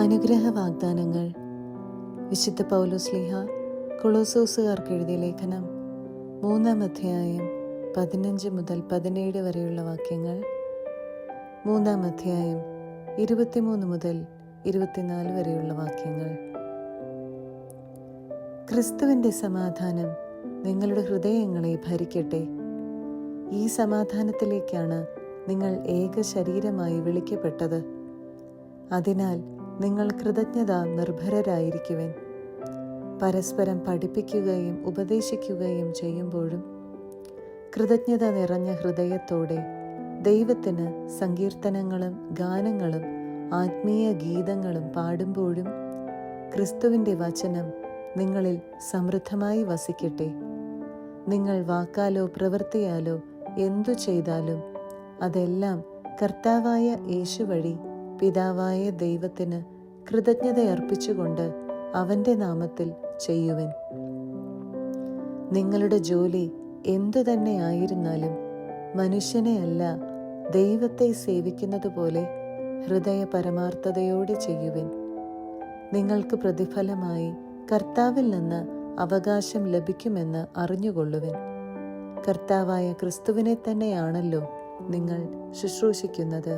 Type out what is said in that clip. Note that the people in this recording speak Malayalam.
അനുഗ്രഹ വാഗ്ദാനങ്ങൾ. വിശുദ്ധ പൗലോസ്ലീഹ കൊളോസ്സോസുകാർക്ക് എഴുതിയ ലേഖനം 3-ാം അധ്യായം 15 മുതൽ 17 വരെയുള്ള വാക്യങ്ങൾ. 3-ാം അധ്യായം 23 മുതൽ 24 വരെയുള്ള വാക്യങ്ങൾ. ക്രിസ്തുവിൻ്റെ സമാധാനം നിങ്ങളുടെ ഹൃദയങ്ങളെ ഭരിക്കട്ടെ. ഈ സമാധാനത്തിലേക്കാണ് നിങ്ങൾ ഏക ശരീരമായി വിളിക്കപ്പെട്ടത്. അതിനാൽ നിങ്ങൾ കൃതജ്ഞത നിർഭരരായിരിക്കുവിൻ. പരസ്പരം പഠിപ്പിക്കുകയും ഉപദേശിക്കുകയും ചെയ്യുമ്പോഴും കൃതജ്ഞത നിറഞ്ഞ ഹൃദയത്തോടെ ദൈവത്തിന് സങ്കീർത്തനങ്ങളും ഗാനങ്ങളും ആത്മീയ ഗീതങ്ങളും പാടുമ്പോഴും ക്രിസ്തുവിൻ്റെ വചനം നിങ്ങളിൽ സമൃദ്ധമായി വസിക്കട്ടെ. നിങ്ങൾ വാക്കാലോ പ്രവൃത്തിയാലോ എന്തു ചെയ്താലും അതെല്ലാം കർത്താവായ യേശു വഴി പിതാവായ ദൈവത്തിന് കൃതജ്ഞതയർപ്പിച്ചുകൊണ്ട് അവൻ്റെ നാമത്തിൽ ചെയ്യുവിൻ. നിങ്ങളുടെ ജോലി എന്തു തന്നെ ആയിരുന്നാലും മനുഷ്യനെ അല്ല ദൈവത്തെ സേവിക്കുന്നത് പോലെ ഹൃദയ പരമാർത്ഥതയോടെ ചെയ്യുവിൻ. നിങ്ങൾക്ക് പ്രതിഫലമായി കർത്താവിൽ നിന്ന് അവകാശം ലഭിക്കുമെന്ന് അറിഞ്ഞുകൊള്ളുവിൻ. കർത്താവായ ക്രിസ്തുവിനെ തന്നെയാണല്ലോ നിങ്ങൾ ശുശ്രൂഷിക്കുന്നത്.